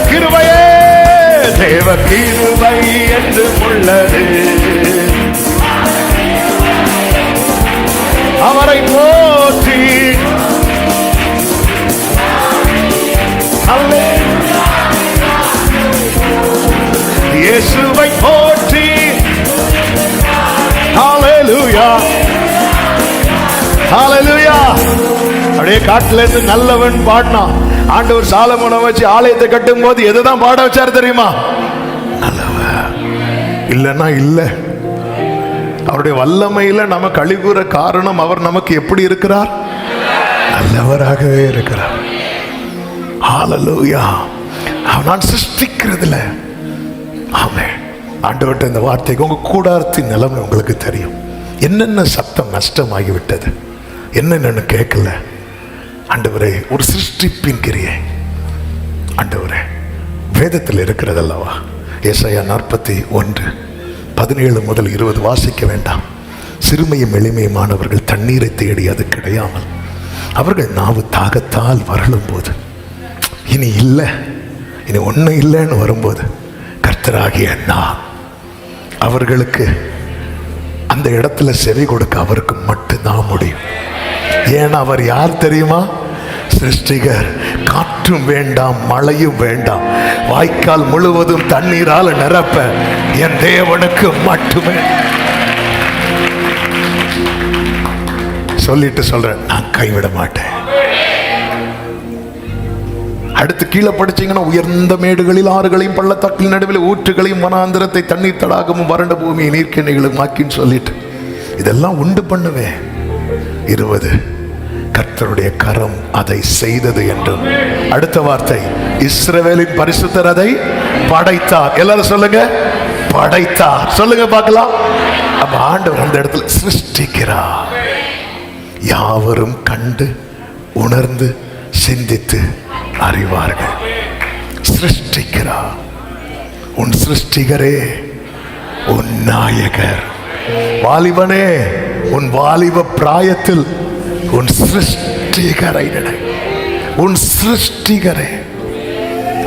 கிருபையே தேவ கிருபை என்று உள்ளது. அவரை போற்றி இயேசுவை போற்றி. ஹல்லேலூயா ஹல்லேலூயா. அப்படியே காட்டுல இருந்து நல்லவன் பாடினான். ஆண்டவர் சாலமோனை வச்சு ஆலயத்தை கட்டும் போது எதுதான் பாட வச்சாரு தெரியுமா? நல்லவன். இல்லன்னா இல்ல. அவருடைய வல்லமையில நம்ம கழிவுற காரணம் அவர் நமக்கு எப்படி இருக்கிறார்? நல்லவராகவே இருக்கிறார். ஹல்லேலூயா. நான் சிருஷ்டிக்கிறதுல ஆமென். ஆண்டவர்ட்ட இந்த வார்த்தைக்கு உங்க கூடாரத்தின் நிலைமை உங்களுக்கு தெரியும். என்னென்ன சத்தம் நஷ்டமாகிவிட்டது, என்னென்னு கேட்கல. ஆண்டவரே, ஒரு சிருஷ்டிப்பின் கிரியை ஆண்டவரே வேதத்தில் இருக்கிறது அல்லவா? ஏசாயா 41:17 முதல் 20 வாசிக்க வேண்டாம். சிறுமையும் எளிமையுமானவர்கள் தண்ணீரை தேடி அது கிடையாமல் அவர்கள் நாவு தாகத்தால் வரலும் போது, இனி இல்லை, இனி ஒன்றும் இல்லைன்னு வரும்போது, கர்த்தராகிய நான் அவர்களுக்கு அந்த இடத்துல செவி கொடுக்க அவருக்கு மட்டும்தான் முடியும். ஏன்னா அவர் யார் தெரியுமா? சிருஷ்டிகர். காற்றும் வேண்டாம், மழையும் வேண்டாம், வாய்க்கால் முழுவதும் தண்ணீரால் நிரப்ப என் தேவனுக்கு மட்டுமே. சொல்லிட்டு சொல்றேன், நான் கைவிட மாட்டேன். அடுத்து கீழே படிச்சீங்கன்னா, உயர்ந்த மேடுகளில் ஆறுகளையும் பள்ளத்தாக்கின் நடுவில் ஊற்றுகளையும் வனாந்திரத்தை தண்ணீர் தடாகமும் வறண்ட பூமியை நீர்க்கிணைகளும் ஆக்கின்னு சொல்லிட்டு இதெல்லாம் உண்டு பண்ணுவேன். 20 கர்த்தருடைய கரம் அதை செய்தது என்றும். அடுத்த வார்த்தை, இஸ்ரவேலின் பரிசுத்தர் அதை படைத்தார். எல்லாரும் சொல்லுங்க, படைத்தார். சொல்லுங்க பார்க்கலாம். அப்ப ஆண்டவர் அந்த இடத்துல சிருஷ்டிக்கிறார். யாவரும் கண்டு உணர்ந்து சிந்தித்து அறிவார்கள். சிருஷ்டிக்கிறார். உன் சிருஷ்டிகரே, உன் நாயகர். வாலிபனே, உன் வாலிப பிராயத்தில் உன் சிருஷ்டிகரை நினை. உன் சிருஷ்டிகரே.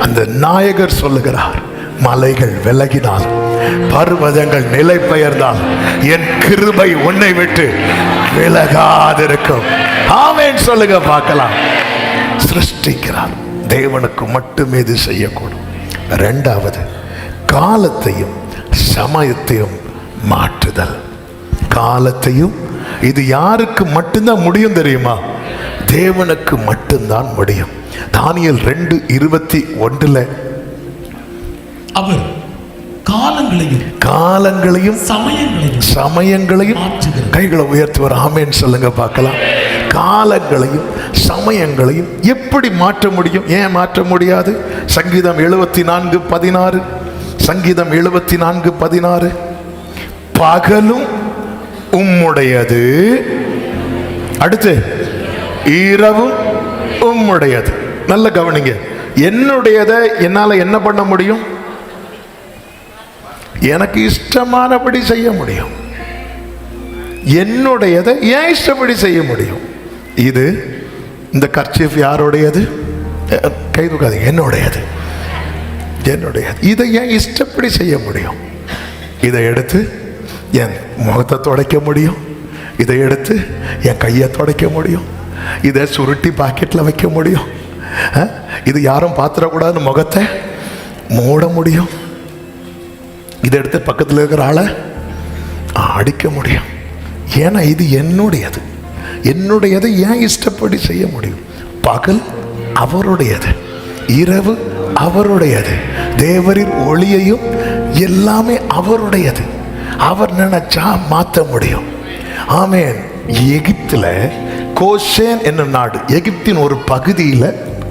அந்த நாயகர் சொல்லுகிறார், மலைகள் விலகினால், பர்வதங்கள் நிலை பெயர்ந்தால், என் கிருபை உன்னை விட்டு விலகாதிருக்கும். ஆமென் சொல்லுங்க பார்க்கலாம். சிருஷ்டிக்கிறார். தேவனுக்கு மட்டுமே இது செய்யக்கூடும். இரண்டாவது, காலத்தையும் சமயத்தையும் மாற்றுதல். காலத்தையும், இது யாருக்கு மட்டும்தான் முடியும் தெரியுமா? தேவனுக்கு மட்டும்தான் முடியும். தானியேல் 2:21 அவர் காலங்களையும் சமயங்களையும் கைகளை உயர்த்துவார். ஆமென் சொல்லுங்க பார்க்கலாம். காலங்களையும் சமயங்களையும் எப்படி மாற்ற முடியும்? ஏன் மாற்ற முடியாது? சங்கீதம் 74:16. சங்கீதம் 74:16. பகலும் உம்முடையது, அடுத்து இரவும் உம்முடையது. நல்ல கவனிங்க. என்னுடையதை என்னால என்ன பண்ண முடியும்? எனக்கு இஷ்டமானபடி செய்ய முடியும். என்னுடையதை ஏன் இஷ்டப்படி செய்ய முடியும்? இது இந்த கர்ச்சீஃப் யாருடையது? கை தூக்காதீங்க. என்னுடையது, என்னுடையது. இதை ஏன் இஷ்டப்படி செய்ய முடியும்? இதை எடுத்து என் முகத்தை துடைக்க முடியும், இதை எடுத்து என் கையை துடைக்க முடியும், இதை சுருட்டி பாக்கெட்டில் வைக்க முடியும், இது யாரும் பார்த்துடக்கூடாதுன்னு முகத்தை மூட முடியும், இதை எடுத்து பக்கத்தில் இருக்கிற ஆளை அடிக்க முடியும். ஏன்னா இது என்னுடையது. என்னுடையதை ஏன் இஷ்டப்படி செய்ய முடியும்? பகல் அவருடையது, இரவு அவருடையது, தேவரின் ஒளியையும் எல்லாமே அவருடையது. அவர் நினைச்சா மாற்ற முடியும். ஆமென். எகிப்துல கோஷேன் என்னும் நாடு, எகிப்தின் ஒரு பகுதியில்,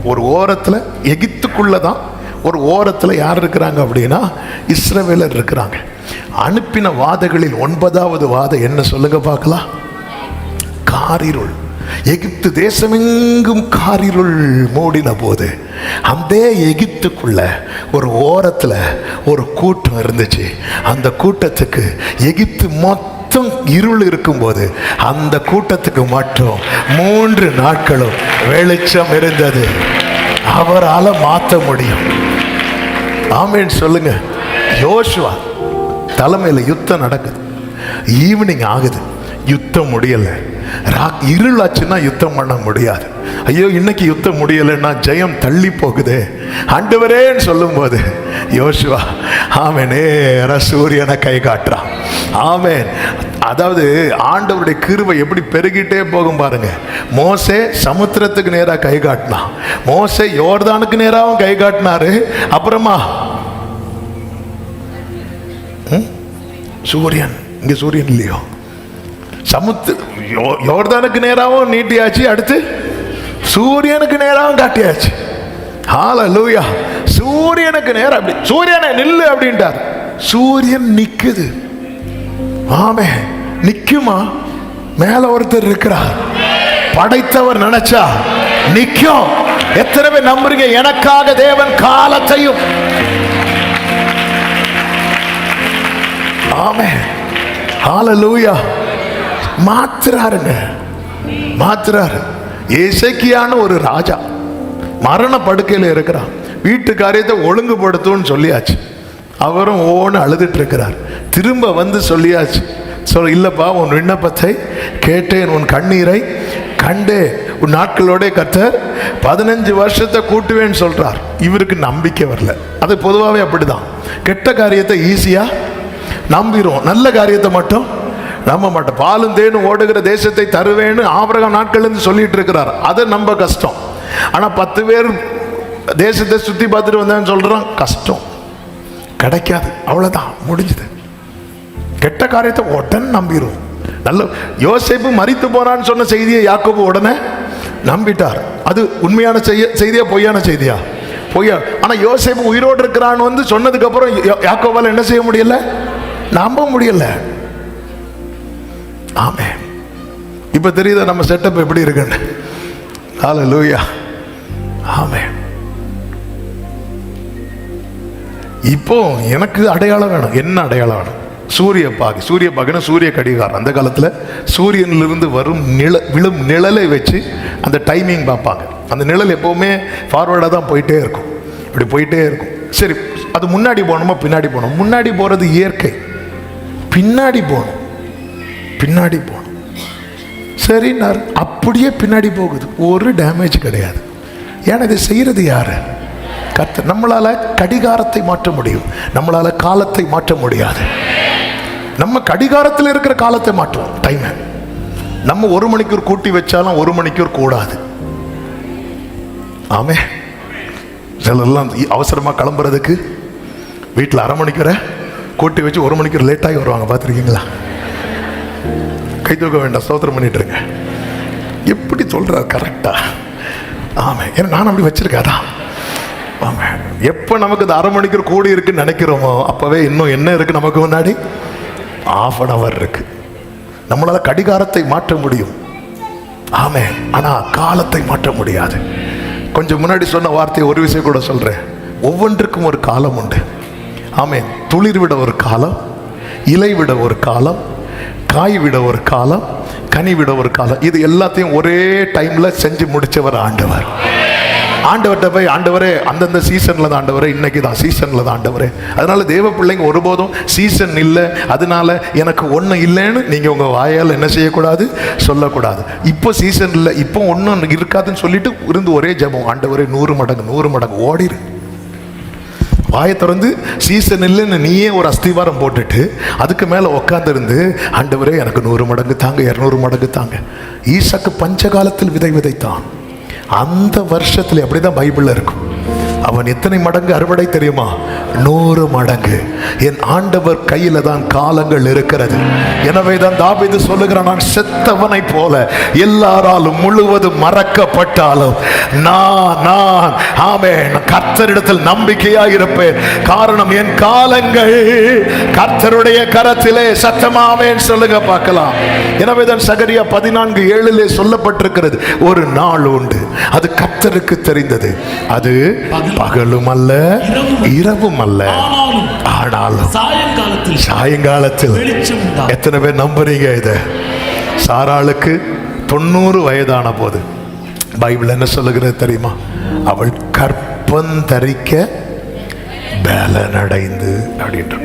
ஒரு ஓரத்தில், எகிப்துக்குள்ளதான் ஒரு ஓரத்தில் யார் இருக்கிறாங்க அப்படின்னா இஸ்ரவேலர் இருக்கிறாங்க. அனுப்பின வாதைகளில் 9வது வாதம் என்ன சொல்லுங்க பார்க்கலாம்? காரிருள். எகிப்து தேசமெங்கும் காரிருள் மூடின போது அந்த எகிப்துக்குள்ள ஒரு ஓரத்தில் ஒரு கூட்டம் இருந்துச்சு. அந்த கூட்டத்துக்கு எகிப்து மொத்தம் இருள் இருக்கும்போது அந்த கூட்டத்துக்கு மட்டும் 3 நாட்களும் வெளிச்சம் இருந்தது. அவரால் மாற்ற முடியும். ஆமென் சொல்லுங்க. யோசுவா தலைமையில் யுத்தம் நடக்குது. ஈவினிங் ஆகுது, யுத்தம் முடியலை. இருளாச்சுன்னா யுத்தம் பண்ண முடியாது. ஐயோ இன்னைக்கு யுத்தம் முடியலைன்னா ஜெயம் தள்ளி போகுது ஆண்டவரேன்னு சொல்லும் போது யோசுவா ஆமென் நேரா சூரியனை கை காட்டுறான். ஆமென். அதாவது ஆண்டவருடைய கிருபை எப்படி பெருகிட்டே போகும் பாருங்க. மோசே சமுத்திரத்துக்கு நேராக கை காட்டினான், மோசே யோர்தானுக்கு நேராகவும் கை காட்டினாரு. அப்புறமா சூரியன், இங்க சூரியன் இல்லையோ, யோர்தானுக்கு நேராகவும் நீட்டியாச்சு, அடுத்து சூரியனுக்கு நேராகவும் காட்டியாச்சு. ஹல்லேலூயா. சூரியனுக்கு நேரா அப்படி சூரியனை நில்லு அப்படின்ட்டார். சூரியன் நிக்குது. ஆமே, நிக்குமா? மேல ஒருத்தர் இருக்கிறார், படைத்தவர் நினைச்சா நிக்கும். எத்தனை பேர் நம்புறீங்க? எனக்காக தேவன் காலத்தையும் ஆமே ஹல்லேலூயா மாத்துறாருங்க, மாத்துறாரு. எசேக்கியான்னு ஒரு ராஜா மரண படுக்கையில் இருக்கிறான். வீட்டு காரியத்தை ஒழுங்குபடுத்தும்னு சொல்லியாச்சு, அவரும் ஓன்னு அழுதுட்டு இருக்கிறார். திரும்ப வந்து சொல்லியாச்சு, இல்லப்பா உன் விண்ணப்பத்தை கேட்டேன், உன் கண்ணீரை கண்டே, உன் நாட்களோட கர்த்தர் 15 வருஷத்தை கூட்டுவேன்னு சொல்றார். இவருக்கு நம்பிக்கை வரல. அது பொதுவாகவே அப்படிதான். கெட்ட காரியத்தை ஈஸியா நம்பிரும், நல்ல காரியத்தை மட்டும் நம்ப மாட்டோம். பாலும் தேனும் ஓடுகிற தேசத்தை தருவேன்னு ஆபிரகாம் நாட்கள் இருந்து சொல்லிட்டு இருக்கிறார். அதை நம்ப கஷ்டம். ஆனா 10 பேர் தேசத்தை சுத்தி பார்த்துட்டு வந்தேன்னு சொல்றான், கஷ்டம், கிடைக்காது, அவ்வளவுதான், முடிஞ்சது. கெட்ட காரியத்தை உடனே நம்பிரும். நல்ல யோசேப்பு மரித்து போனான்னு சொன்ன செய்தியை யாக்கோபு உடனே நம்பிட்டார். அது உண்மையான செய்தியா பொய்யான செய்தியா? பொய்யா. ஆனா யோசேப்பு உயிரோடு இருக்கிறான்னு வந்து சொன்னதுக்கு அப்புறம் யாக்கோபால என்ன செய்ய முடியல? நம்ப முடியல. ஆமே. இப்ப தெரியுதா நம்ம செட்டப் எப்படி இருக்குன்னு? ஹல்லேலூயா. ஆமே. இப்போ எனக்கு அடையாளம் வேணும். என்ன அடையாளம் வேணும்? சூரிய பாகுன்னு சூரிய கடிகாரம். அந்த காலத்துல சூரியனிலிருந்து வரும் விழும் நிழலை வச்சு அந்த டைமிங் பார்ப்பாங்க. அந்த நிழல் எப்பவுமே ஃபார்வர்டாக தான் போயிட்டே இருக்கும், இப்படி போயிட்டே இருக்கும். சரி, அது முன்னாடி போகணுமா பின்னாடி போகணும்? முன்னாடி போறது இயற்கை, பின்னாடி போகணும், பின்னாடி போகணும். சரி, அப்படியே பின்னாடி போகுது, ஒரு டேமேஜ் கிடையாது. ஏன்னா இதை செய்யறது யாரு? கர்த்தர். நம்மளால கடிகாரத்தை மாற்ற முடியும், நம்மளால காலத்தை மாற்ற முடியாது. நம்ம கடிகாரத்தில் இருக்கிற காலத்தை மாற்றுவோம், டைமை. நம்ம 1 மணிக்கூர் கூட்டி வச்சாலும் 1 மணிக்கூர் கூடாது. ஆமே. சிலர்லாம் அவசரமா கிளம்புறதுக்கு வீட்டில் 1/2 மணிக்கூரை கூட்டி வச்சு 1 மணிக்கூர் லேட்டாகி வருவாங்க, பார்த்துருக்கீங்களா? கை தூக்க வேண்டாம், ஸ்தோத்திரம் பண்ணிட்டு இருங்க. எப்படி சொல்றாரு கரெக்டா? ஆமே. ஏன்னா நான் அப்படி வச்சிருக்காதான். ஆமா. எப்போ நமக்கு இந்த 1/2 மணிக்கூர் கூடி இருக்குன்னு நினைக்கிறோமோ அப்பவே இன்னும் என்ன இருக்கு நமக்கு முன்னாடி? ½ இருக்கு. நம்மளால கடிகாரத்தை மாற்ற முடியும், ஆமே, ஆனா காலத்தை மாற்ற முடியாது. கொஞ்சம் முன்னாடி சொன்ன வார்த்தையை ஒரு விஷயம் கூட சொல்றேன். ஒவ்வொன்றுக்கும் ஒரு காலம் உண்டு. ஆமே. துளிர் விட ஒரு காலம், இலை விட ஒரு காலம், காய் விட ஒரு காலம், கனி விட ஒரு காலம். இது எல்லாத்தையும் ஒரே டைம்ல செஞ்சு முடிச்சவர் ஆண்டவர். ஆண்டவர்கிட்ட போய், ஆண்டவரே அந்தந்த சீசன்ல தான் ஆண்டவரே, இன்னைக்கு தான் சீசன்ல தான் ஆண்டவரே. அதனால தேவ பிள்ளைங்க ஒருபோதும் சீசன் இல்லை, அதனால எனக்கு ஒண்ணு இல்லைன்னு நீங்க உங்க வாயால் என்ன செய்யக்கூடாது, சொல்லக்கூடாது. இப்போ சீசன் இல்லை, இப்போ ஒன்றும் இருக்காதுன்னு சொல்லிட்டு இருந்து ஒரே ஜெபம், ஆண்டவரே 100 மடங்கு 100 மடங்கு ஓடிரு. வாயை திறந்து சீசன் இல்லைன்னு நீயே ஒரு அஸ்திவாரம் போட்டுட்டு அதுக்கு மேல உட்கார்ந்து இருந்து, ஆண்டவரே எனக்கு 100 மடங்கு தாங்க, 200 மடங்கு தாங்க. ஈசாக்கு பஞ்சகாலத்தில் விதை விதைத்தான். அந்த வருஷத்துல அப்படிதான் பைபிள்ல இருக்கும். அவன் எத்தனை மடங்கு அறுவடை தெரியுமா? 100 மடங்கு. என் ஆண்டவர் கையில தான் காலங்கள் இருக்கிறது. எனவே தான் தாவீது சொல்லுகிறான், நான் செத்தவனை போல எல்லாராலும் முழுவதும் மறக்கப்பட்டாலும் நான் ஆமென் கர்த்தரிடத்தில் நம்பிக்கையா இருப்பேன். காரணம் என் காலங்கள் கர்த்தருடைய கரத்திலே. சத்தமாவேன் சொல்லுங்க பார்க்கலாம். எனவே தான் சகரியா 14:7 சொல்லப்பட்டிருக்கிறது, ஒரு நாள் உண்டு, அது கர்த்தருக்கு தெரிந்தது, அது பகலும் அல்ல இரவும் அல்ல, ஆனாலும் சாயங்காலத்தில். எத்தனை பேர் நம்புறீங்க இத? சாராளுக்கு 90 வயதான போது பைபிள் என்ன சொல்லுகிறது தெரியுமா? அவள் கற்பந்தரிக்க பலனடைந்து அப்படின்ற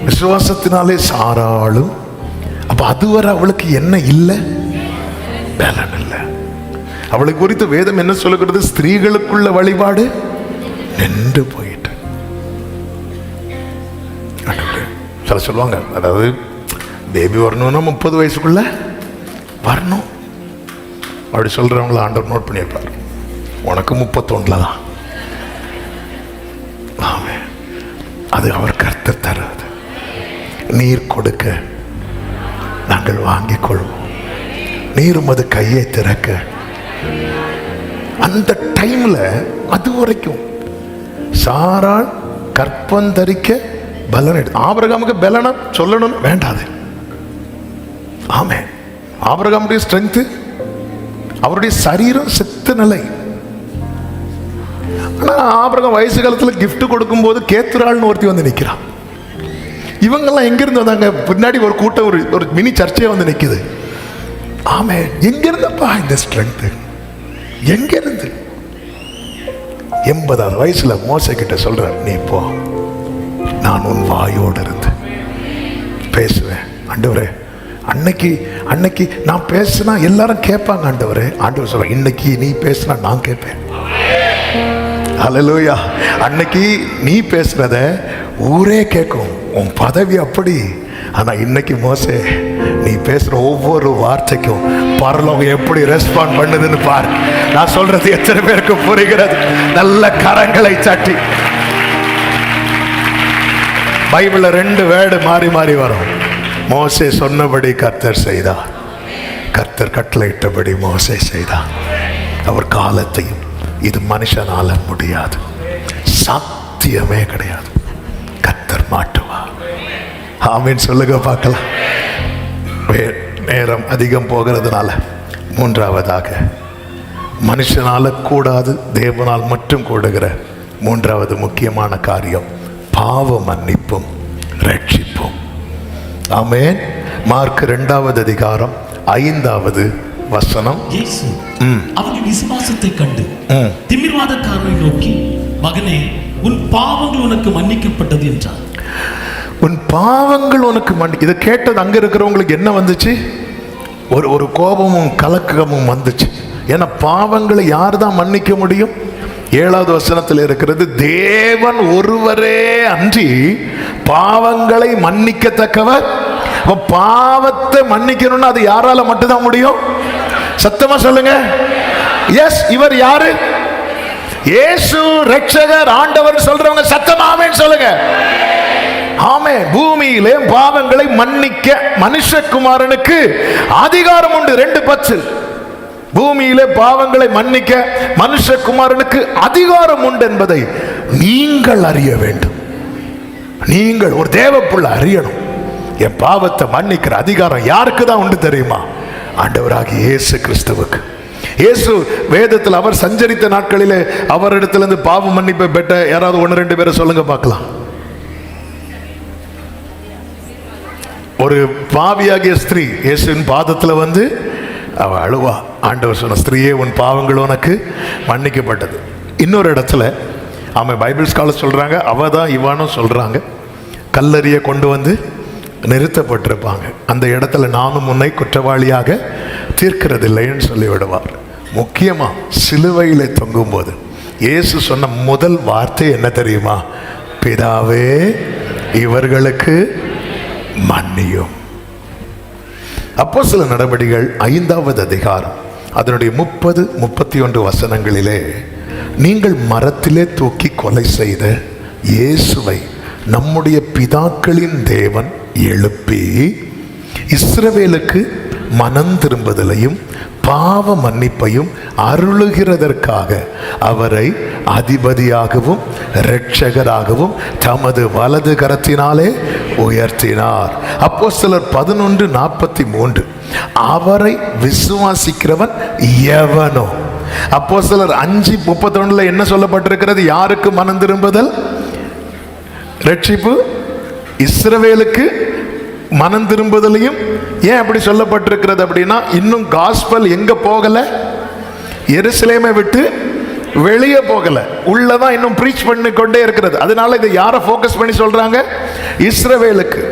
விசுவாசத்தினாலே சாராளும். அப்ப அதுவரை அவளுக்கு என்ன இல்லை? பலன் இல்லை. அவளை குறித்து வேதம் என்ன சொல்லுகிறது? ஸ்திரீகளுக்குள்ள வழிபாடு நின்று போயிட்டு. சில சொல்லுவாங்க, அதாவது பேபி வரணும்னா 30 வயசுக்குள்ள வரணும் அப்படி சொல்றவங்கள ஆண்டவர் நோட் பண்ணியிருப்பார். உனக்கு 31 தான். அது அவர் கர்த்தர் தருவது. நீர் கொடுக்க நாங்கள் வாங்கிக் கொள்வோம். நீரும் அது கையை திறக்க. அந்த டைம்ல அது வரைக்கும் சாராள் கற்பந்தரிக்க பலன் எடுத்து. ஆபிரகாமுக்கு பலனை சொல்லணும் வேண்டாது. ஆமே, ஆபிரகாமுடைய ஸ்ட்ரென்த், அவருடைய சரீரம் செத்த நிலை. ஆனா ஆபிரகாம் வயசு காலத்துல கிஃப்ட் கொடுக்கும் போது கேத்துராள்னு ஒருத்தி வந்து நிக்கிறான். இவங்கெல்லாம் எங்கிருந்து வந்தாங்க? பின்னாடி ஒரு கூட்டம், ஒரு மினி சர்ச்சையே வந்து நிக்குது. ஆமே, எங்க இருந்தப்பா இந்த ஸ்ட்ரென்த்? எங்க இருந்து? 80வது வயசுல மோசே கிட்ட சொல்ற, நீ போ, நான் உன் வாயோடு இருந்து பேசுவேன். ஆண்டவரே, அன்னைக்கு நான் பேசினா எல்லாரும் கேட்பாங்க. ஆண்டவரே, ஆண்டவர் சொல்ற, இன்னைக்கு நீ பேசினா நான் கேட்பேன். ஹல்லேலூயா. அன்னைக்கு நீ பேசுறத ஊரே கேட்கும். உன் பதவி அப்படி. ஆனா இன்னைக்கு மோசே, நீ பேசுற ஒவ்வொரு வார்த்தைக்கும் பரலோகம் எப்படி ரெஸ்பாண்ட் பண்ணுதுன்னு பாரு. நான் சொல்றது எத்தனை பேருக்கு புரிகிறது? நல்ல கரங்களை தட்டி. பைபிள்ல 2 வேர்டு மாறி மாறி வரும். மோசே சொன்னபடி கர்த்தர் செய்தார், கர்த்தர் கட்டளையிட்டபடி மோசே செய்தார். அவர் காலத்தையும், இது மனுஷனால முடியாது, சாத்தியமே கிடையாது, கர்த்தர் மாட்டுவார். ஆமீன் சொல்லுங்க பார்க்கலாம். நேரம் அதிகம் போகிறதுனால 3வதாக, மனுஷனால கூடாது, தேவனால் மட்டும் கூடுகிற 3வது முக்கியமான காரியம் பாவ மன்னிப்பும் ரட்சிப்பும். ஆமென். மார்க் 2வது அதிகாரம் 5வது வசனம். இயேசு அவர்கள் விசுவாசத்தை கண்டு திமிர்வாதக்காரனை நோக்கி, மகனே, உன் பாவங்கள் உனக்கு மன்னிக்கப்பட்டது என்றார். உன் பாவங்கள் உனக்கு இதை கேட்டது அங்க இருக்கிறவங்களுக்கு என்ன வந்துச்சு? ஒரு கோபமும் கலக்கமும் வந்துச்சு. ஏன்னா பாவங்களை யார் தான் மன்னிக்க முடியும்? 7வது வசனத்தில் இருக்கிறது, தேவன் ஒருவரே அன்றி பாவங்களை மன்னிக்கத்தக்கவர். பாவத்தை மன்னிக்கணும்னா அது யாரால மட்டும்தான் முடியும்? சத்தமா சொல்லுங்க. எஸ், இவர் யாரு? இயேசு ரட்சகர், ஆண்டவர் சொல்றவங்க சத்தமா ஆமென் சொல்லுங்க. ஆமே. பூமியிலே பாவங்களை மன்னிக்க மனுஷகுமாரனுக்கு அதிகாரம் உண்டு. 2:10. பூமியிலே பாவங்களை மன்னிக்க மனுஷகுமாரனுக்கு அதிகாரம் உண்டு என்பதை நீங்கள் அறிய வேண்டும். நீங்கள் ஒரு தேவப்புள்ள அறியணும். என் பாவத்தை மன்னிக்கிற அதிகாரம் யாருக்கு தான் உண்டு தெரியுமா? ஆண்டவராகிய இயேசு கிறிஸ்துவுக்கு. இயேசு வேதத்தில் அவர் சஞ்சரித்த நாட்களிலே அவரிடத்திலிருந்து பாவ மன்னிப்பை பெற்ற யாராவது 1-2 பேரை சொல்லுங்க பார்க்கலாம். ஒரு பாவியாகிய ஸ்திரீ இயேசுவின் பாதத்தில் வந்து அவ அழுவா. ஆண்டவர் சொன்ன, ஸ்திரீயே, உன் பாவங்கள் உனக்கு மன்னிக்கப்பட்டது. இன்னொரு இடத்துல அவன் பைபிள் ஸ்காலர் சொல்றாங்க, அவ தான் இவானும் சொல்றாங்க, கல்லறிய கொண்டு வந்து நிறுத்தப்பட்டிருப்பாங்க. அந்த இடத்துல நானும் உன்னை குற்றவாளியாக தீர்க்கிறதில்லைன்னு சொல்லி விடுவார். முக்கியமா சிலுவையிலே தொங்கும் போது இயேசு சொன்ன முதல் வார்த்தை என்ன தெரியுமா? பிதாவே, இவர்களுக்கு மன்னியும். அப்போஸ்தலர் நடபடிகள் 5வது அதிகாரம் அதனுடைய 30-31 வசனங்களிலே, நீங்கள் மரத்திலே தூக்கி கொலை செய்த இயேசுவை நம்முடைய பிதாக்களின் தேவன் எழுப்பி இஸ்ரவேலுக்கு மனம் திரும்புதலையும் பாவ மன்னிப்பையும் அருளுகிறதற்காக அவரை அதிபதியாகவும் இரட்சகராகவும் தமது வலது கரத்தினாலே உயர்த்தினார். அப்போஸ்தலர் 11:43. அவரை விசுவாசிக்கிறவன் எவனோ. அப்போஸ்தலர் 5:31 என்ன சொல்லப்பட்டிருக்கிறது? யாருக்கு மனம் திரும்புதல்? ரட்சிப்பு. இஸ்ரவேலுக்கு மனம் திரும்புதலையும். ஏன் அப்படி சொல்லப்பட்டிருக்கிறது அப்படின்னா, இன்னும் காஸ்பல் எங்க போகல, எருசலேமை விட்டு வெளியே போகல, உள்ளதான் இன்னும் ப்ரீச் பண்ணி கொண்டே இருக்கிறது. அதனால இதை யாரை ஃபோக்கஸ் பண்ணி சொல்றாங்க? இஸ்ரவேலுக்கு.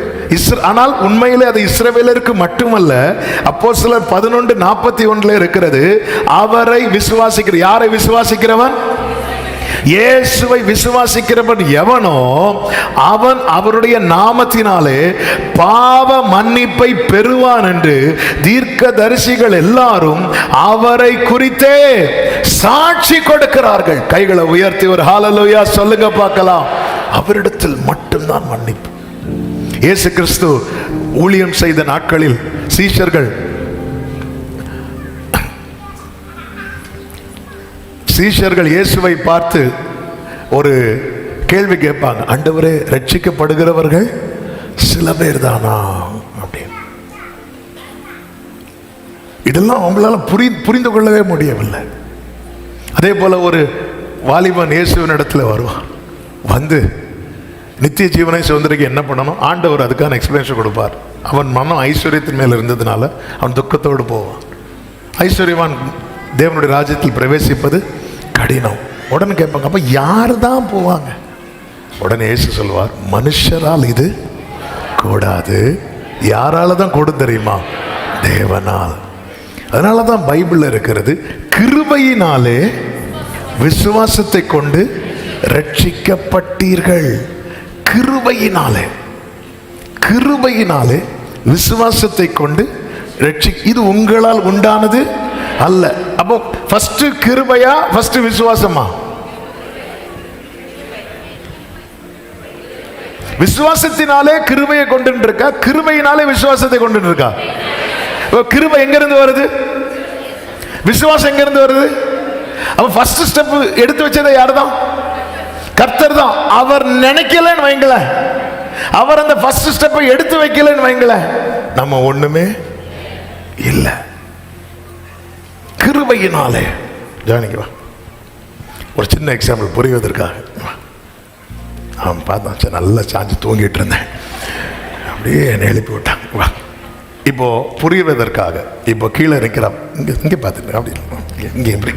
ஆனால் உண்மையிலே அது இஸ்ரவேலருக்கு மட்டுமல்ல. அப்போஸ்தலர் 11:41 இருக்கிறது, அவரை விசுவாசிக்கிற, யாரை விசுவாசிக்கிறவன்? இயேசுவை விசுவாசிக்கிறவன் எவனோ அவன் அவருடைய நாமத்தினாலே பாவ மன்னிப்பை பெறுவான் என்று தீர்க்கதரிசிகள் எல்லாரும் அவரை குறித்தே சாட்சி கொடுக்கிறார்கள். கைகளை உயர்த்தி ஒரு ஹல்லேலூயா சொல்லுங்க பார்க்கலாம். அவரிடத்தில் மட்டும்தான் மன்னிப்பு. இயேசு கிறிஸ்து ஊழியம் செய்த நாட்களில் சீஷர்கள் இயேசுவை பார்த்து ஒரு கேள்வி கேட்பாங்க, ஆண்டவரே, ரட்சிக்கப்படுகிறவர்கள் சில பேர் தானா அப்படின்னு. இதெல்லாம் அவங்களால புரிந்து கொள்ளவே முடியவில்லை. அதே போல ஒரு வாலிபன் இயேசுவின் இடத்துல வருவான், வந்து நித்திய ஜீவனை சுதந்திரிக்க என்ன பண்ணணும், ஆண்டவர் அதுக்கான எக்ஸ்பிளேஷன் கொடுப்பார். அவன் மனம் ஐஸ்வர்யத்தின் மேல் இருந்ததுனால அவன் துக்கத்தோடு போவான். ஐஸ்வர்யவான் தேவனுடைய ராஜ்யத்தில் பிரவேசிப்பது கடினம். உடனே கேட்பாங்க, அப்ப யார் தான் போவாங்க? உடனே இயேசு சொல்வார், மனுஷரால் இது கூடாது. யாரால தான் கூடும் தெரியுமா? தேவனால். அதனால தான் பைபிள்ல இருக்கிறது, கிருபையினாலே விசுவாசத்தை கொண்டு ரட்சிக்கப்பட்டீர்கள். கிருபையினாலே விசுவாசத்தை கொண்டு இது உங்களால் உண்டானது அல்ல. அப்போ ஃபர்ஸ்ட் கிருபையா, ஃபர்ஸ்ட் விசுவாசமா? விசுவாசத்தினாலே கிருபையை கொண்டு இருக்கா, கிருபையினாலே விசுவாசத்தை கொண்டு இருக்கா? கிருபை எங்க இருந்து வருது? விசுவாசம் எங்க இருந்து வருது? அப்ப ஃபர்ஸ்ட் ஸ்டெப் எடுத்து வச்சதை யாருதான்? கர்த்தர் தான். அவர் நினைக்கலன்னு வைங்களேன், அவர் அந்த ஃபர்ஸ்ட் ஸ்டெப்பை எடுத்து வைக்கலன்னு வைங்களேன், நம்ம ஒண்ணுமே இல்லை. கிருபையினாலே. ஜானிக்குவா ஒரு சின்ன எக்ஸாம்பிள் புரிவதற்காக. அவன் பார்த்தான், நல்லா சாஞ்சு தூங்கிட்டு இருந்தேன், அப்படியே என்னை எழுப்பி விட்டான். வா, இப்போ புரிவதற்காக, இப்போ கீழே நிற்கிறான், இங்கே பார்த்துட்டு அப்படி இங்கே அப்படி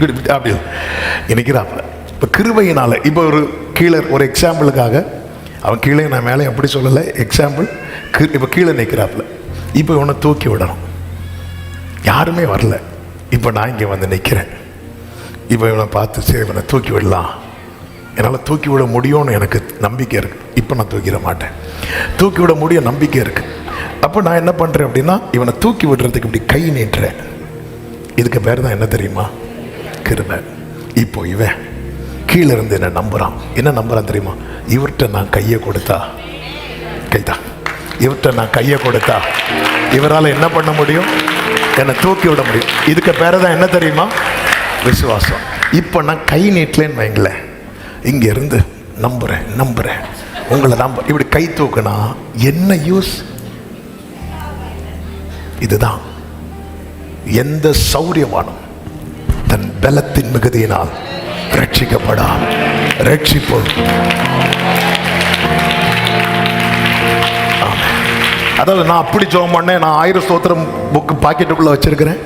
நிற்கிறாப்புல. இப்போ கிருபையினால, இப்போ ஒரு கீழே ஒரு எக்ஸாம்பிளுக்காக, அவன் கீழே நான் மேலே எப்படி சொல்லலை, எக்ஸாம்பிள். இப்போ கீழே நிற்கிறாப்புல, இப்போ இவனை தூக்கி விடணும், யாருமே வரல. இப்போ நான் இங்கே வந்து நிற்கிறேன். இப்போ இவனை பார்த்து சரி இவனை தூக்கி விடலாம், என்னால் தூக்கி விட முடியும்னு எனக்கு நம்பிக்கை இருக்குது. இப்போ நான் தூக்கிட மாட்டேன், தூக்கி விட முடியும் நம்பிக்கை இருக்குது. அப்போ நான் என்ன பண்ணுறேன் அப்படின்னா, இவனை தூக்கி விடுறதுக்கு இப்படி கை நீட்டுறேன். இதுக்கு பேர் தான் என்ன தெரியுமா? கிருபை. இப்போ இவன் கீழே இருந்து என்ன நம்புகிறான். என்ன நம்புறான் தெரியுமா? இவர்கிட்ட நான் கையை கொடுத்தா, கைதான், இவர்கிட்ட நான் கையை கொடுத்தா இவரால் என்ன பண்ண முடியும்? என்னை தூக்கி விட முடியும். இதுக்கு பேர் தான் என்ன தெரியுமா? விசுவாசம். இப்போ நான் கை நீட்டலேன்னு வைங்களேன், இங்க இருந்து நம்புறேன் உங்களை நம்ப, இப்படி கை தூக்குனா என்ன யூஸ்? இதுதான் எந்த சௌரியமானும் தன் பலத்தின் மிகுதியினால் ரட்சிக்கப்படான். ரட்சிப்பு அதாவது நான் அப்படி ஜெபம் பண்ணேன், நான் 1000 ஸ்தோத்திரம் புக்கு பாக்கெட்டுக்குள்ள வச்சிருக்கிறேன்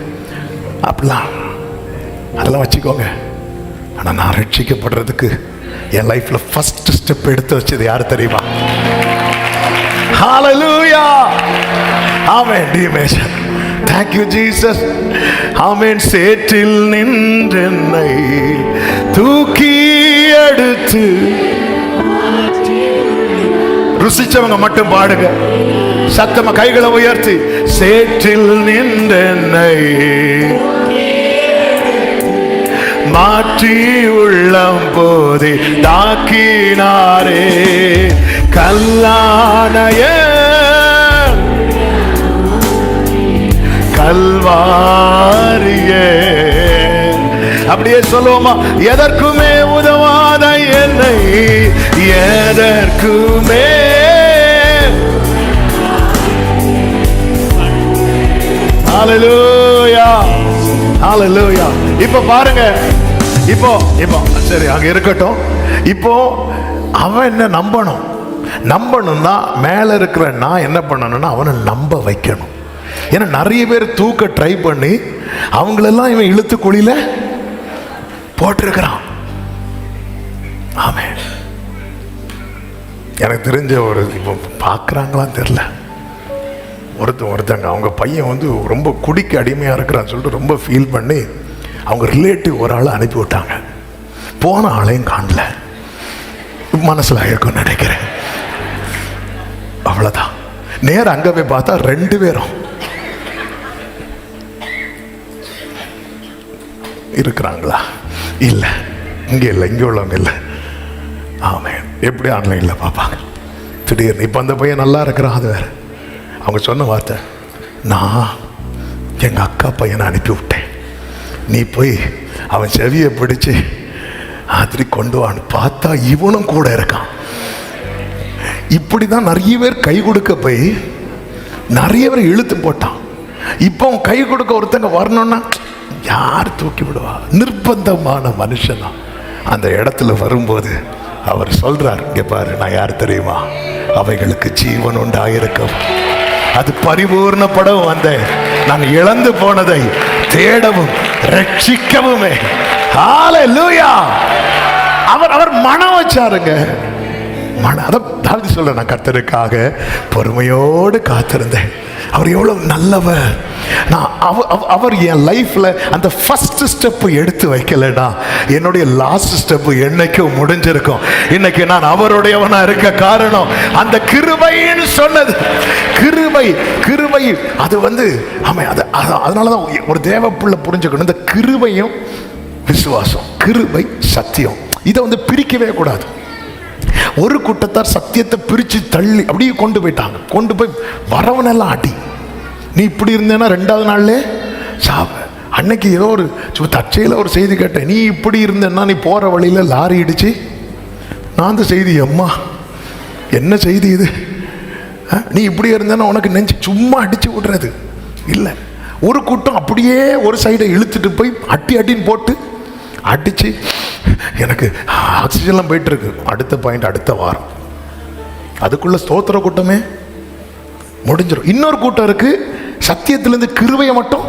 அப்படிலாம், அதெல்லாம் வச்சுக்கோங்க. ஆனால் நான் ரட்சிக்கப்படுறதுக்கு என் லைஃப்ல ஃபர்ஸ்ட் ஸ்டெப் எடுத்து வச்சது யார் தெரியுமா? ஹalleluya, ஆமென். டிமேஷன், thank you Jesus, ஆமென். சேற்றில் நின்றென்னை தூக்கி எடுத்து, ருசிச்சவங்க மட்டும் பாடுங்க சத்தமா, கைகளை உயர்த்தி. சேற்றில் நின்றென்னை மாற்றி உள்ளம் போதே தாக்கினாரே, கல்லானைய கல்வாரியே. அப்படியே சொல்லுவோமா? எதற்குமே உதவாத என்னை எதற்குமே. ஹalleluya, ஹalleluya. இப்ப பாருங்க, இப்போ சரி அங்க இருக்கட்டும். இப்போ அவன் என்ன நம்பணும்னா மேல இருக்கிற நான் என்ன பண்ணணும்னா அவனை நம்ப வைக்கணும். ஏன்னா நிறைய பேர் தூக்க ட்ரை பண்ணி அவங்களெல்லாம் இவன் இழுத்து குழியில போட்டிருக்கிறான். ஆமென். எனக்கு தெரிஞ்ச ஒரு, இப்போ பார்க்குறாங்களான்னு தெரில, ஒருத்தங்க அவங்க பையன் வந்து ரொம்ப குடிக்க அடிமையாக இருக்கிறான்னு சொல்லிட்டு ரொம்ப ஃபீல் பண்ணி அவங்க ரிலேட்டிவ் ஒரு ஆளை அனுப்பி விட்டாங்க. போன ஆளையும் காணல. மனசில் ஆயிருக்கும்னு நினைக்கிறேன். அவ்வளோதான். நேரம் அங்கே போய் பார்த்தா 2 பேரும் இருக்கிறாங்களா? இல்லை, இங்கே இல்லை, இங்கே உள்ளவங்க இல்லை. ஆமென். எப்படி ஆன்லைனில் பார்ப்பாங்க திடீர்னு. இப்போ அந்த பையன் நல்லா இருக்கிறான், அது வேறு. அவங்க சொன்ன வார்த்தை, நான் எங்கள் அக்கா பையனை அனுப்பி விட்டேன், நீ போய் அவன் செவியை பிடிச்சு ஆத்திரி கொண்டு வான்னு. பார்த்தா இவனும் கூட இருக்கான். இப்படி தான் நிறைய பேர் கை கொடுக்க போய் நிறைய பேர் இழுத்து போட்டான். இப்போ கை கொடுக்க ஒருத்தங்க வரணும்னா யார் தூக்கி விடுவா? நிர்பந்தமான மனுஷனா அந்த இடத்துல வரும்போது அவர் சொல்றார், இங்க பாரு, நான் யார் தெரியுமா? அவைகளுக்கு ஜீவன் உண்டாயிருக்கும், அது பரிபூர்ணப்படவும் வந்தேன், நான் இழந்து போனதை தேடவும் ரட்சிக்கவுமே. ஹல்லேலூயா. அவர் மனம் வச்சாருங்க. தாவீது சொல்ற, நான் கர்த்தருக்காக பொறுமையோடு காத்திருந்தேன். அவர் எவ்வளவு நல்லவர். நான் அவர் என் லைஃப்ல அந்த ஃபர்ஸ்ட் ஸ்டெப் எடுத்து வைக்கலடா, என்னுடைய லாஸ்ட் ஸ்டெப் என்னைக்கும் முடிஞ்சிருக்கும். இன்னைக்கு நான் அவருடையவனா இருக்க காரணம் அந்த கிருபைன்னு சொன்னது. கிருபை அது வந்து ஆமா, அதனாலதான் ஒரு தேவ பிள்ளை புரிஞ்சுக்கணும், இந்த கிருபையும் விசுவாசம், கிருபை சத்தியம், இதை வந்து பிரிக்கவே கூடாது. ஒரு கூட்டத்தார் சத்தியத்தை பிரித்து தள்ளி அப்படியே கொண்டு போயிட்டாங்க. கொண்டு போய் வரவனெல்லாம் அடி. நீ இப்படி இருந்தேன்னா 2வது நாள்லே சாவ. அன்னைக்கு ஏதோ ஒரு தற்செயல ஒரு செய்தி கேட்டேன், நீ இப்படி இருந்தேன்னா நீ போகிற வழியில் லாரி இடிச்சு. நான் அந்த செய்தி, அம்மா என்ன செய்தி இது? நீ இப்படி இருந்தேன்னா உனக்கு நெஞ்சு சும்மா அடிச்சு விடுறது இல்லை. ஒரு கூட்டம் அப்படியே ஒரு சைடை இழுத்துட்டு போய் அட்டின்னு போட்டு அடிச்சு, எனக்கு ஆக்சிஜன்லாம் போயிட்டு இருக்கு. அடுத்த பாயிண்ட் அடுத்த வாரம், அதுக்குள்ள ஸ்தோத்திர கூட்டமே முடிஞ்சிடும். இன்னொரு கூட்டம் இருக்கு, சத்தியத்திலிருந்து கிருபையை மட்டும்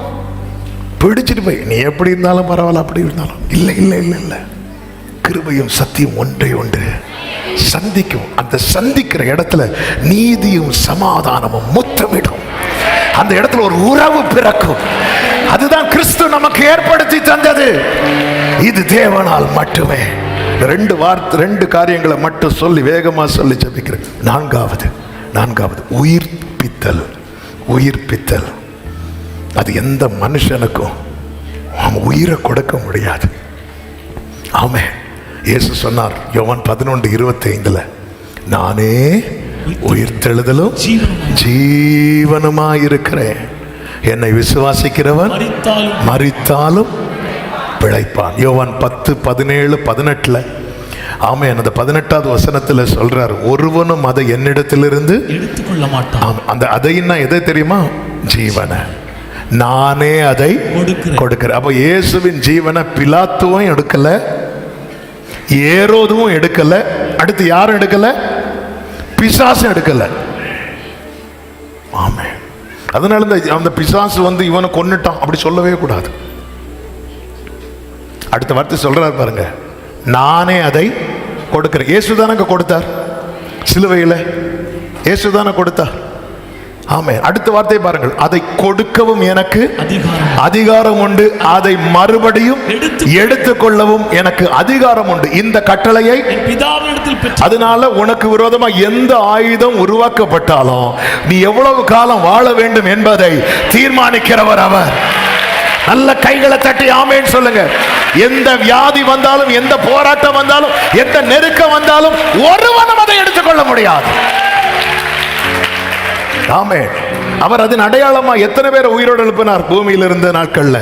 பிடிச்சிட்டு போய், நீ எப்படி இருந்தாலும் பரவாயில்ல, அப்படி இருந்தாலும் இல்லை இல்லை இல்லை இல்லை, கிருபையும் சத்தியம் ஒன்றை ஒன்று சந்திக்கும். அந்த சந்திக்கிற இடத்துல நீதியும் சமாதானமும் முத்தமிடும். அந்த இடத்துல ஒரு உறவு பிறக்கும். அதுதான் கிறிஸ்து நமக்கு ஏற்படுத்தி தந்தது. இது தேவனால் மட்டுமே. 2 காரியங்களை மட்டும் சொல்லி வேகமா சொல்லி ஜெபிக்கிறேன். நான்காவது உயிர்ப்பித்தல். அது எந்த மனுஷனுக்கும் உயிரை கொடுக்க முடியாது. ஆமென். இயேசு சொன்னார் யோவான் 11:25, நானே உயிர்த்தெழுதலும் ஜீவனுமாயிருக்கிறேன், என்னை விசுவாசிக்கிறவன் மரித்தாலும் பிழைப்பான். யோவான் 10:17-18 ஆமென். அந்த 18வது வசனத்தில் சொல்றார், ஒருவனும் அதை என்னிடத்திலிருந்து எடுத்துக்கொள்ள மாட்டான். அந்த அதைன்னா எதை தெரியுமா? ஜீவனை நானே அதை கொடுக்கிறேன். அப்ப இயேசுவின் ஜீவனை பிலாத்துவும் எடுக்கல, ஏரோதுவும் எடுக்கல, அடுத்து யாரும் எடுக்கல, பிசாசும் எடுக்கல. ஆமென். அதனால அந்த பிசாசு வந்து இவனை கொன்னுட்டான் அப்படி சொல்லவே கூடாது. அடுத்த வார்த்தை சொல்றாரு பாருங்க, நானே அதை கொடுக்கிறேன். இயேசுதானங்க கொடுத்தார் சிலுவையில், இயேசுதான கொடுத்தார். ஆமென். அடுத்த வார்த்தை பாருங்கள், அதை கொடுக்கவும் எனக்கு அதிகாரம் உண்டு, அதை மறுபடியும் எடுத்துக்கொள்ளவும் எனக்கு அதிகாரம் உண்டு. இந்த கட்டளையை அதனால உனக்கு விரோதமா எந்த ஆயுதம் உருவாக்கப்பட்டாலும் நீ எவ்வளவு காலம் வாழ வேண்டும் என்பதை தீர்மானிக்கிறவர் அவர். நல்ல கைகளை தட்டி ஆமென் சொல்லுங்க. எந்த வியாதி வந்தாலும், எந்த போராட்டம் வந்தாலும், எந்த நெருக்கம் வந்தாலும் ஒருவனும் அதை எடுத்துக்கொள்ள முடியாது. ஆமென். அவர் அதன் அடையாளமா எத்தனை பேரை உயிரோடு எழுப்பினார் பூமியில் இருந்த நாட்கள்ல?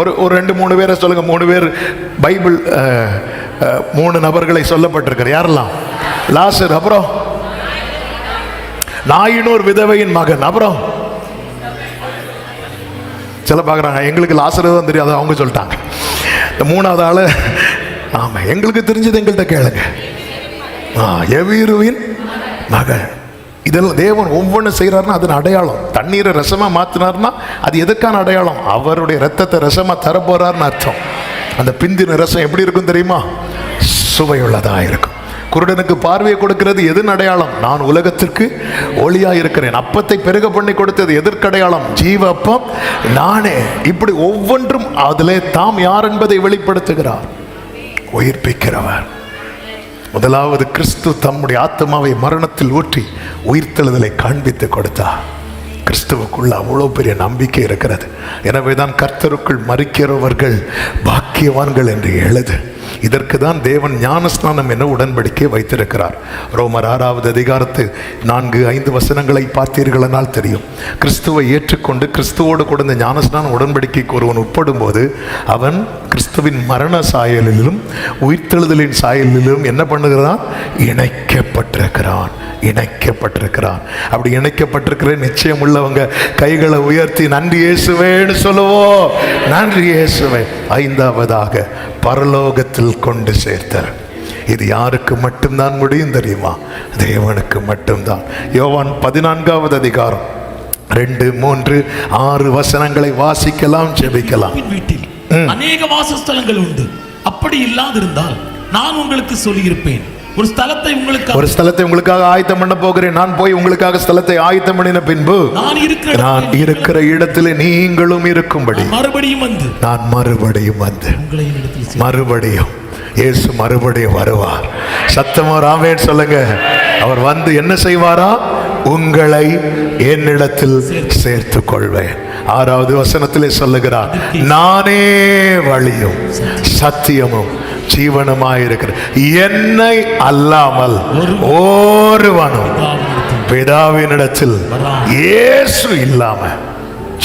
ஒரு 2-3 பேரை சொல்லுங்க. 3 பேர் பைபிள் 3 நபர்களை சொல்லப்பட்டிருக்கிறார். யாரெல்லாம்? லாசர், அப்புறம் நாயினூர் விதவையின் மகன், அப்புறம் சில பார்க்குறாங்க எங்களுக்கு லாசர் தான் தெரியாது, அவங்க சொல்லிட்டாங்க. இந்த 3வது ஆளு, ஆமா எங்களுக்கு தெரிஞ்சது எங்கள்கிட்ட கேளுங்க, எவீருவின் மகன். இதெல்லாம் தேவன் ஒவ்வொன்றும் செய்கிறாருன்னா அதன் அடையாளம். தண்ணீரை ரசமாக மாற்றினார்னா அது எதுக்கான அடையாளம்? அவருடைய ரத்தத்தை ரசமாக தரப்போறாருன்னு அர்த்தம். அந்த பிந்தின ரசம் எப்படி இருக்கும் தெரியுமா? சுவையுள்ளதாக இருக்கும். குருடனுக்கு பார்வையை கொடுக்கிறது எதன் அடையாளம்? நான் உலகத்திற்கு ஒளியா இருக்கிறேன். அப்பத்தை பெருக பண்ணி கொடுத்தது எதற்கடையாளம்? ஜீவ அப்பம் நானே. இப்படி ஒவ்வொன்றும் அதிலே தாம் யார் என்பதை வெளிப்படுத்துகிறார். உயிர்ப்பிக்கிறவர். முதலாவது கிறிஸ்து தம்முடைய ஆத்மாவை மரணத்தில் ஊற்றி உயிர்த்தெழுதலை காண்பித்து கொடுத்தார். கிறிஸ்துவுக்குள்ள அவ்வளோ பெரிய நம்பிக்கை இருக்கிறது. எனவே தான் கர்த்தருக்குள் மரிக்கிறவர்கள் பாக்கியவான்கள் என்று எழுது. இதற்கு தான் தேவன் ஞானஸ்நானம் என உடன்படிக்கை வைத்திருக்கிறார். ரோமர் 6வது அதிகாரத்து 4-5 வசனங்களை பார்த்தீர்களானால் தெரியும். கிறிஸ்துவை ஏற்றுக்கொண்டு கிறிஸ்துவோடு கூட இந்த ஞானஸ்நான உடன்படிக்கைக்கு ஒருவன் உட்படும் போது அவன் கிறிஸ்துவின் மரண சாயலிலும் உயிர்த்தெழுதலின் சாயலிலும் என்ன பண்ணுகிறான்? இணைக்கப்பட்டிருக்கிறான். அப்படி இணைக்கப்பட்டிருக்கிற நிச்சயம் உள்ளவங்க கைகளை உயர்த்தி நன்றி இயேசுவேன்னு சொல்லுவோம். நன்றி இயேசுவே. 5வதாக பரலோகத்தில் கொண்டு சேர்த்தார். இது யாருக்கு மட்டும்தான் முடியும் தெரியுமா? தேவனுக்கு மட்டும்தான். யோவான் 14வது அதிகாரம் 2, 3, 6 வசனங்களை வாசிக்கலாம், ஜெபிக்கலாம். வீட்டில் அநேக வாசஸ்தலங்கள் உண்டு. அப்படி இல்லாதிருந்தால் நான் உங்களுக்கு சொல்லியிருப்பேன். ஒரு ஸ்தலத்தை உங்களுக்காக ஆயத்தம் பண்ண போகிறேன். நான் போய் உங்களுக்காக ஸ்தலத்தை ஆயத்தம் பண்ணின பின்பு நான் இருக்கிற இடத்திலே நீங்களும் இருக்கும்படி நான் மறுபடியும் வந்து மறுபடியும் இயேசு மறுபடியும் வருவார். சத்தமா ஆமென் சொல்லுங்க. அவர் வந்து என்ன செய்வாரா? உங்களை என்னிடத்தில் சேர்த்துக் கொள்வேன். 6வது வசனத்திலே சொல்லுகிறார், நானே வழியும் சத்தியமும் ஜீவனுமாயிருக்கிற என்னை அல்லாமல் ஒருவனும் பிதாவினிடத்தில் இயேசு இல்லாம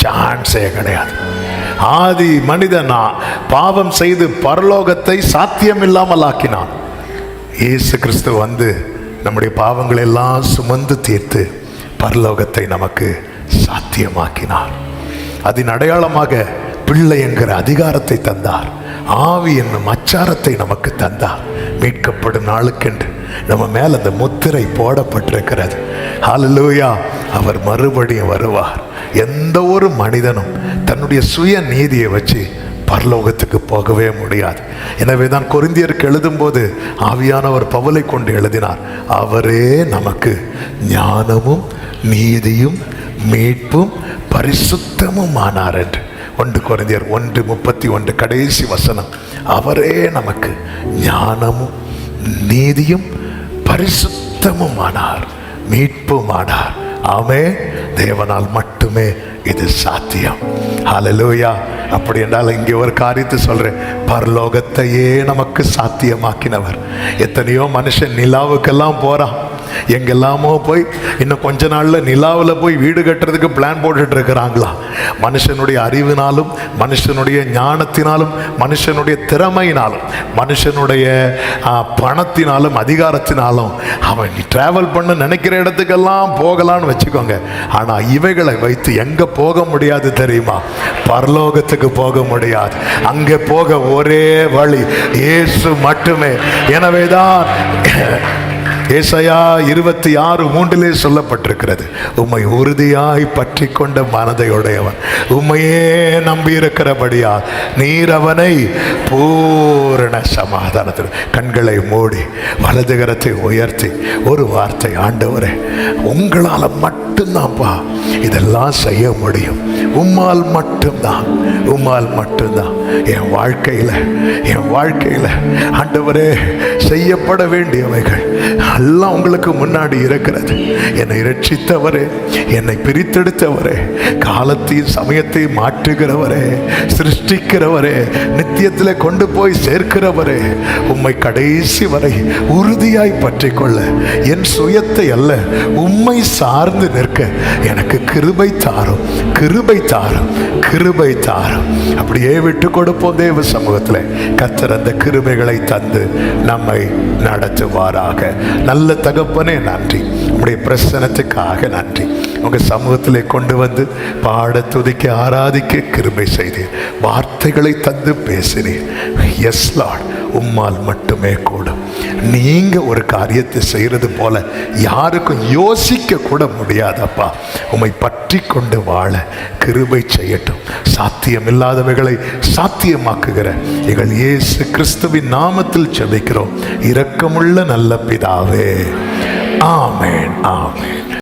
சான்ஸே கிடையாது. ஆதி மனிதனா பாவம் செய்து பரலோகத்தை சாத்தியம் இல்லாமல் ஆக்கினான். இயேசு கிறிஸ்து வந்து நம்முடைய பாவங்களை எல்லாம் சுமந்து தீர்த்து பரலோகத்தை நமக்கு சாத்தியமாக்கினார். அதன் அடையாளமாக பிள்ளை என்கிற அதிகாரத்தை தந்தார். ஆவி என்னும் அச்சாரத்தை நமக்கு தந்தார். மீட்கப்படும் நாளுக்கென்று நம்ம மேல் அந்த முத்திரை போடப்பட்டிருக்கிறது. ஹல்லேலூயா. அவர் மறுபடியும் வருவார். எந்த ஒரு மனிதனும் தன்னுடைய சுய நீதியை வச்சு பரலோகத்துக்கு போகவே முடியாது. எனவே தான் கொரிந்தியருக்கு எழுதும் போது ஆவியானவர் பவுலை கொண்டு எழுதினார், அவரே நமக்கு ஞானமும் நீதியும் மீட்பும் பரிசுத்தமும் ஆனார் என்று. 1 கொரிந்தியர் 1:31 கடைசி வசனம். அவரே நமக்கு ஞானமும் நீதியும் பரிசுத்தமும் ஆனார், மீட்பும் ஆனார். ஆமே. தேவனால் மட்டுமே இது சாத்தியம். ஹல்லேலூயா. அப்படி என்றால் இங்கே ஒரு காரியத்தை சொல்றேன். பரலோகத்தையே நமக்கு சாத்தியமாக்கினவர். எத்தனையோ மனுஷன் நிலாவுக்கெல்லாம் போறான், எங்கெல்லாமோ போய் இன்னும் கொஞ்ச நாள்ல நிலாவில் போய் வீடு கட்டுறதுக்கு பிளான் போட்டுட்டு இருக்கிறாங்களா? மனுஷனுடைய அறிவினாலும் மனுஷனுடைய ஞானத்தினாலும் மனுஷனுடைய திறமையினாலும் மனுஷனுடைய பணத்தினாலும் அதிகாரத்தினாலும் அவன் டிராவல் பண்ண நினைக்கிற இடத்துக்கெல்லாம் போகலான்னு வச்சுக்கோங்க. ஆனா இவைகளை வைத்து எங்க போக முடியாது தெரியுமா? பரலோகத்துக்கு போக முடியாது. அங்கே போக ஒரே வழி இயேசு மட்டுமே. எனவேதான் ஏசாயா 26:3 சொல்லப்பட்டிருக்கிறது, உம்மை உறுதியாய் பற்றி கொண்ட மனதை உடையவன் உம்மையே நம்பி இருக்கிறபடியா நீர் அவனை பூரண சமாதானத்தில். கண்களை மூடி வலது கரத்தை உயர்த்தி ஒரு வார்த்தை, ஆண்டவரே உங்களால் மட்டும்தான்ப்பா இதெல்லாம் செய்ய முடியும். உம்மால் மட்டும்தான், உம்மால் மட்டும்தான் என் வாழ்க்கையில் ஆண்டவரே செய்யப்பட வேண்டியவைகள் எல்லாம் உங்களுக்கு முன்னாடி இருக்கிறது. என்னை இரட்சித்தவரே, என்னை பிரித்தெடுத்தவரே, காலத்தையும் சமயத்தையும் மாற்றுகிறவரே, சிருஷ்டிக்கிறவரே, நித்தியத்தில் கொண்டு போய் சேர்க்கிறவரே, உம்மை கடைசி வரை உறுதியாய் பற்றி கொள்ள என் சுயத்தை அல்ல உம்மை சார்ந்து நிற்க எனக்கு கிருபை தாரும், கிருபை தாரும், கிருபை தாரும். அப்படியே விட்டு கொடுப்போம் தேவ சமூகத்தில். கர்த்தர் அந்த கிருபைகளை தந்து நம்மை நடத்துவாராக. நல்ல தகப்பனே நன்றி, உங்களுடைய பிரசனத்துக்காக நன்றி. உங்க சமூகத்திலே கொண்டு வந்து பாட, துதிக்க, ஆராதிக்க கிருபை செய்தீர். வார்த்தைகளை தந்து பேசினீர். எஸ் லார்ட், உம்மால் மட்டுமே கூடும். நீங்க ஒரு காரியத்தை செய்யறது போல யாருக்கும் யோசிக்க கூட முடியாதப்பா. உம்மை பற்றி கொண்டு வாழ கிருபை செய்யட்டும். சாத்தியம் இல்லாதவைகளை சாத்தியமாக்குகிற எங்கள் இயேசு கிறிஸ்துவின் நாமத்தில் ஜெபிக்கிறோம் இரக்கமுள்ள நல்ல பிதாவே. ஆமென், ஆமென்.